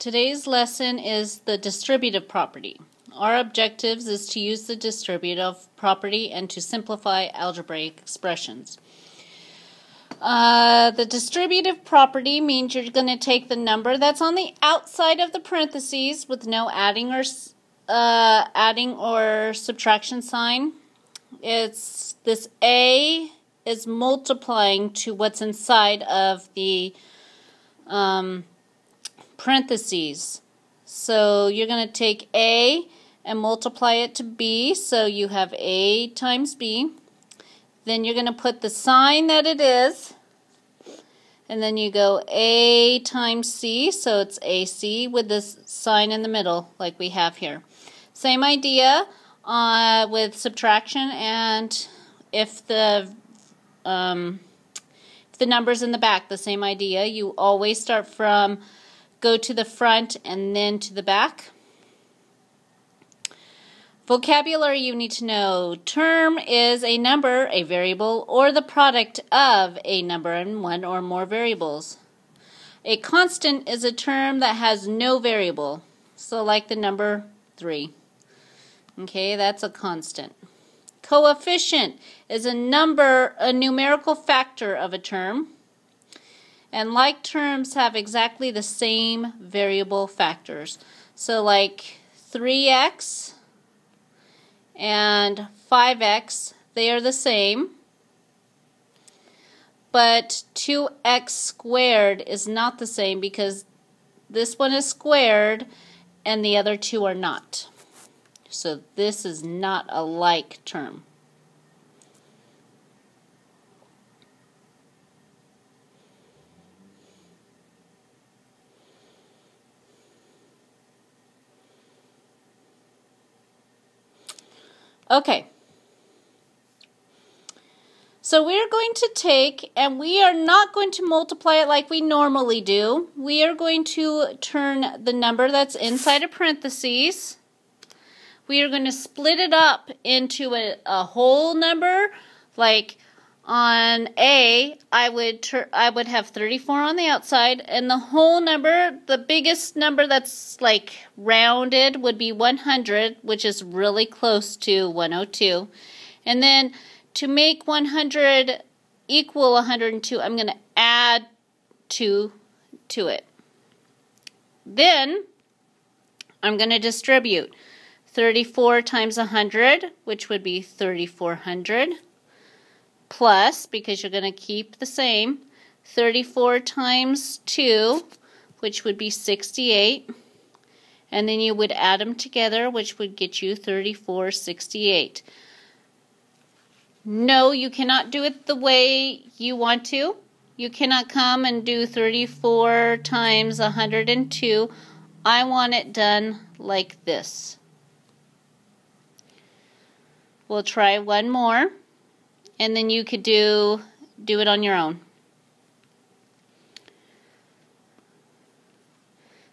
Today's lesson is the distributive property. Our objectives is to use the distributive property and to simplify algebraic expressions. The distributive property means you're going to take the number that's on the outside of the parentheses with no adding or subtraction sign. It's this A is multiplying to what's inside of the parentheses. So you're going to take A and multiply it to B, so you have A times B. Then you're going to put the sign that it is, and then you go A times C, so it's AC with this sign in the middle like we have here. Same idea with subtraction, and if the number's in the back, the same idea. You always start from go to the front and then to the back. Vocabulary you need to know. Term is a number, a variable, or the product of a number and one or more variables. A constant is a term that has no variable. So like the number 3. Okay, that's a constant. Coefficient is a number, a numerical factor of a term. And like terms have exactly the same variable factors. So like 3x and 5x, they are the same. But 2x squared is not the same because this one is squared and the other two are not. So this is not a like term. Okay, so we're going to take, and we are not going to multiply it like we normally do. We are going to turn the number that's inside of parentheses. We are going to split it up into a whole number. Like on A, I would have 34 on the outside, and the whole number, the biggest number that's like rounded would be 100, which is really close to 102. And then to make 100 equal 102, I'm going to add 2 to it. Then I'm going to distribute 34 times 100, which would be 3,400. Plus, because you're going to keep the same, 34 times 2, which would be 68. And then you would add them together, which would get you 3468. No, you cannot do it the way you want to. You cannot come and do 34 times 102. I want it done like this. We'll try one more. And then you could do it on your own.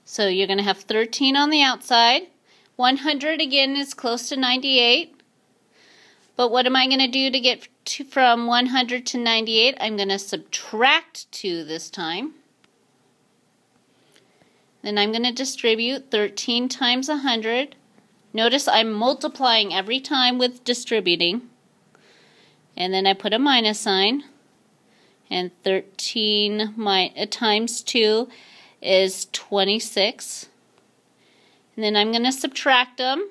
So you're going to have 13 on the outside. 100 again is close to 98. But what am I going to do to get from 100 to 98? I'm going to subtract 2 this time. Then I'm going to distribute 13 times 100. Notice I'm multiplying every time with distributing. And then I put a minus sign, and 13 times 2 is 26. And then I'm going to subtract them,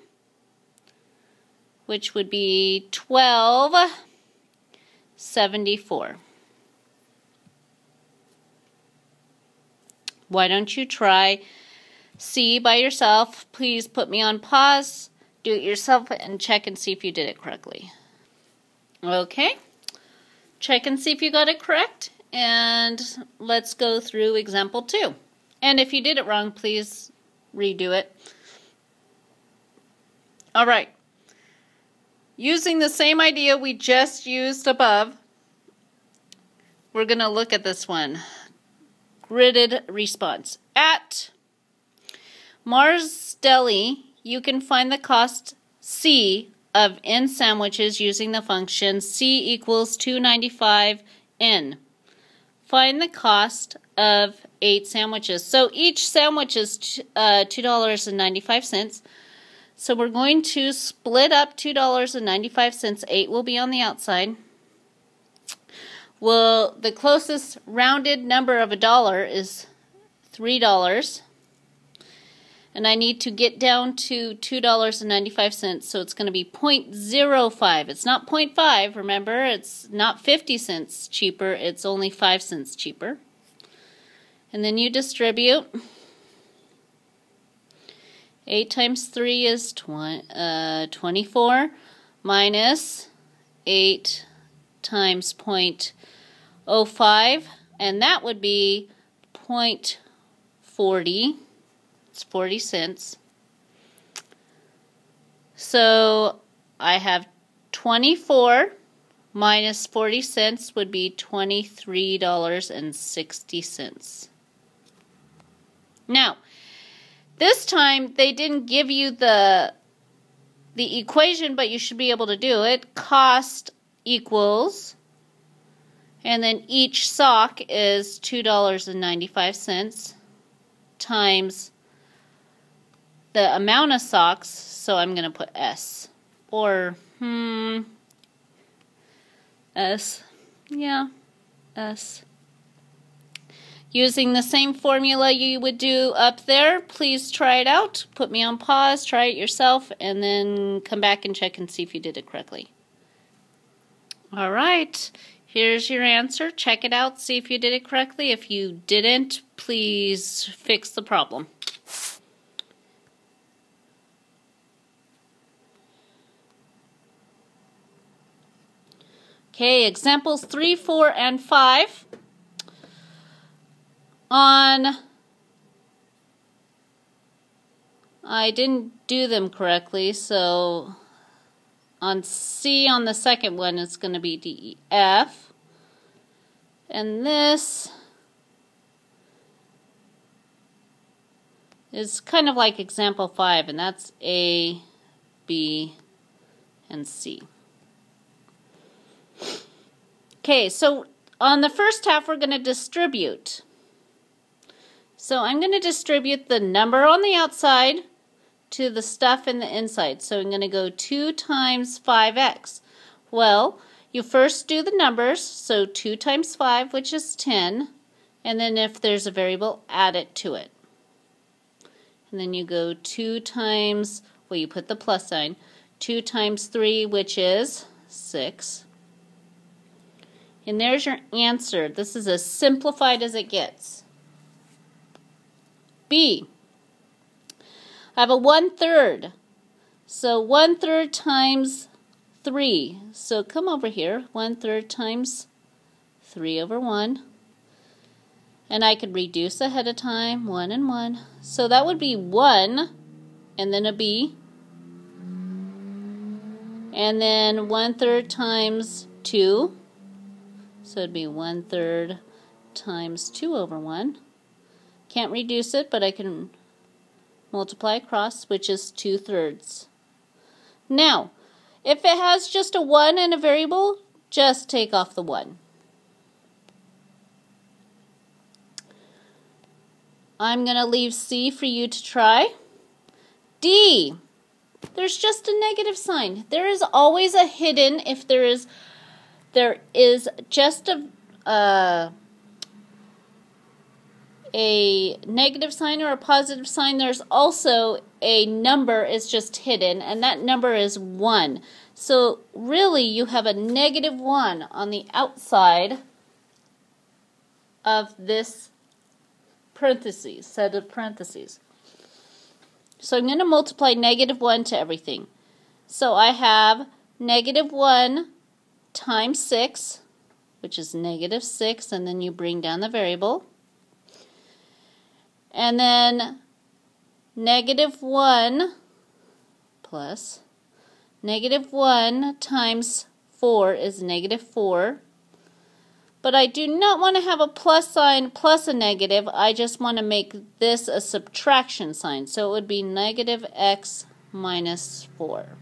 which would be 1274. Why don't you try C by yourself? Please put me on pause, do it yourself, and check and see if you did it correctly. Okay, check and see if you got it correct, and let's go through example 2. And if you did it wrong, please redo it. Alright, using the same idea we just used above, we're going to look at this one. Gridded response. At Mars Deli, you can find the cost C of N sandwiches using the function C equals 295 N. Find the cost of 8 sandwiches. So each sandwich is $2.95. So we're going to split up $2.95. 8 will be on the outside. Well, the closest rounded number of $1 is $3. And I need to get down to $2.95, so it's going to be 0.05. It's not 0.5, remember, it's not 50 cents cheaper, it's only 5 cents cheaper. And then you distribute. 8 times 3 is 24, minus 8 times 0.05, and that would be 0.40. It's 40 cents. So I have 24 minus 40 cents would be $23.60. Now, this time they didn't give you the equation, but you should be able to do it. Cost equals, and then each sock is $2.95 times the amount of socks, so I'm going to put S. Or, S. Yeah, S. Using the same formula you would do up there, please try it out. Put me on pause, try it yourself, and then come back and check and see if you did it correctly. All right, here's your answer. Check it out, see if you did it correctly. If you didn't, please fix the problem. Okay, examples 3, 4, and 5. I didn't do them correctly, so on C on the second one it's going to be D, E, F. And this is kind of like example 5, and that's A, B, and C. Okay, so on the first half we're going to distribute. So I'm going to distribute the number on the outside to the stuff in the inside. So I'm going to go 2 times 5x. Well, you first do the numbers, so 2 times 5, which is 10, and then if there's a variable, add it to it. And then you go 2 times, well, you put the plus sign, 2 times 3, which is 6. And there's your answer. This is as simplified as it gets. B. I have a 1/3. So 1/3 times 3. So come over here. 1/3 times 3 over 1. And I could reduce ahead of time. 1 and 1. So that would be 1 and then a B. And then 1/3 times 2. So it'd be 1/3 times 2 over 1. Can't reduce it, but I can multiply across, which is 2/3. Now, if it has just a 1 and a variable, just take off the 1. I'm going to leave C for you to try. D. There's just a negative sign. There is always a hidden if there is just a negative sign or a positive sign. There's also a number is just hidden, and that number is 1. So really you have a -1 on the outside of this parentheses, set of parentheses. So I'm going to multiply -1 to everything. So I have -1 times 6, which is -6, and then you bring down the variable. And then -1 plus -1 times 4 is -4. But I do not want to have a plus sign plus a negative. I just want to make this a subtraction sign. So it would be -x minus 4.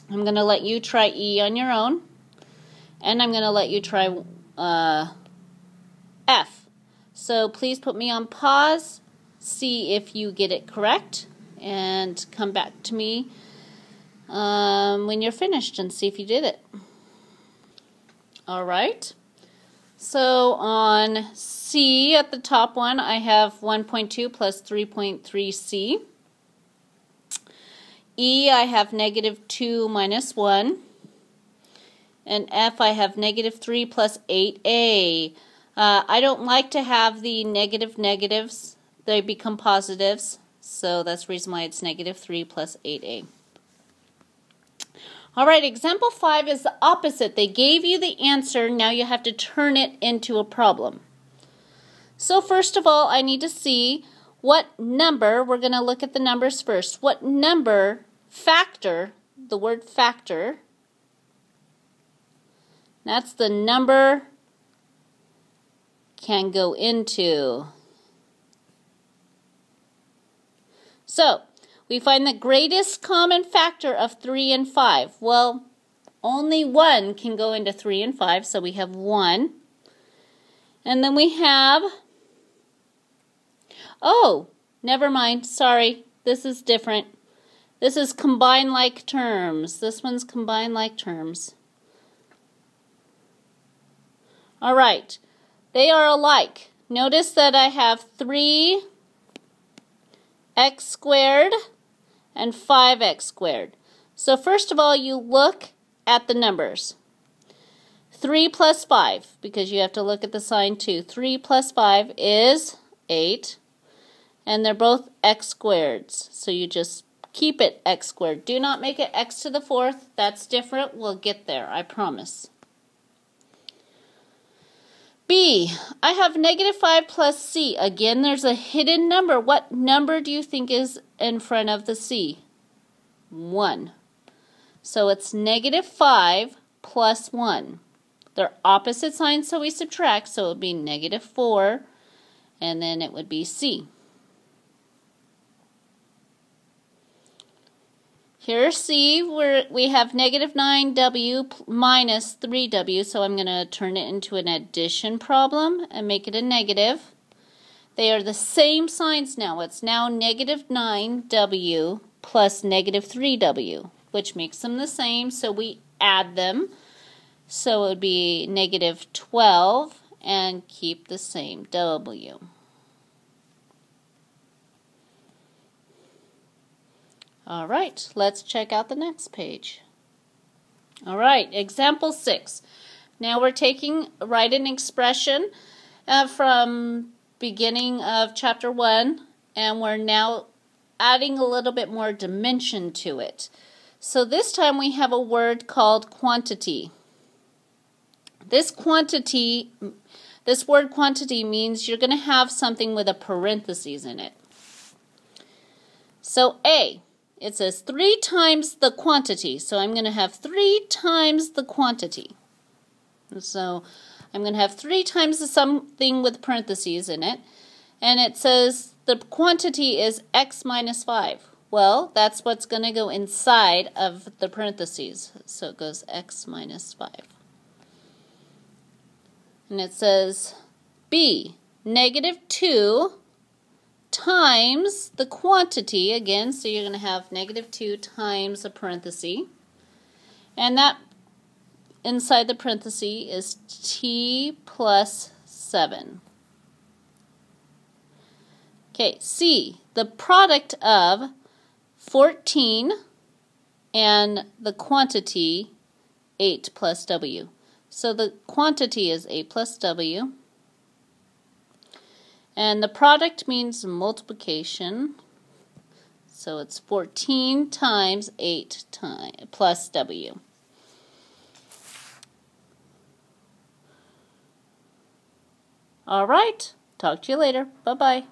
I'm going to let you try E on your own. And I'm going to let you try F. So please put me on pause, see if you get it correct, and come back to me when you're finished and see if you did it. All right. So on C, at the top one, I have 1.2 plus 3.3C. E, I have negative 2 minus 1. And F, I have negative 3 plus 8A. I don't like to have the negatives. They become positives. So that's the reason why it's negative 3 plus 8A. All right, example 5 is the opposite. They gave you the answer. Now you have to turn it into a problem. So first of all, I need to see what number. We're going to look at the numbers first. What number, factor, the word factor, that's the number can go into. So, we find the greatest common factor of 3 and 5. Well, only 1 can go into 3 and 5, so we have 1. And then we have, oh, never mind, sorry, this is different. This is combine like terms. This one's combine like terms. All right, they are alike. Notice that I have 3x squared and 5x squared. So first of all, you look at the numbers. 3 plus 5, because you have to look at the sign too. 3 plus 5 is 8, and they're both x squareds. So you just keep it x squared. Do not make it x to the 4th. That's different. We'll get there, I promise. B, I have negative 5 plus C. Again, there's a hidden number. What number do you think is in front of the C? 1. So it's negative 5 plus 1. They're opposite signs, so we subtract. So it would be negative 4, and then it would be C. Here's C, where we have negative 9W minus 3W, so I'm going to turn it into an addition problem and make it a negative. They are the same signs now. It's now negative 9W plus negative 3W, which makes them the same, so we add them. So it would be negative 12 and keep the same W. All right, let's check out the next page. All right, example 6. Now we're write an expression from beginning of chapter 1, and we're now adding a little bit more dimension to it. So this time we have a word called quantity. This word quantity means you're going to have something with a parentheses in it. So A, it says 3 times the quantity. So I'm going to have 3 times the quantity. So I'm going to have 3 times the something with parentheses in it. And it says the quantity is x minus 5. Well, that's what's going to go inside of the parentheses. So it goes x minus 5. And it says B, negative 2 times the quantity, again, so you're going to have negative 2 times a parenthesis, and that inside the parenthesis is t plus 7. Okay, C, the product of 14 and the quantity 8 plus W. So the quantity is 8 plus W. And the product means multiplication. So it's 14 times 8 plus W. All right. Talk to you later. Bye-bye.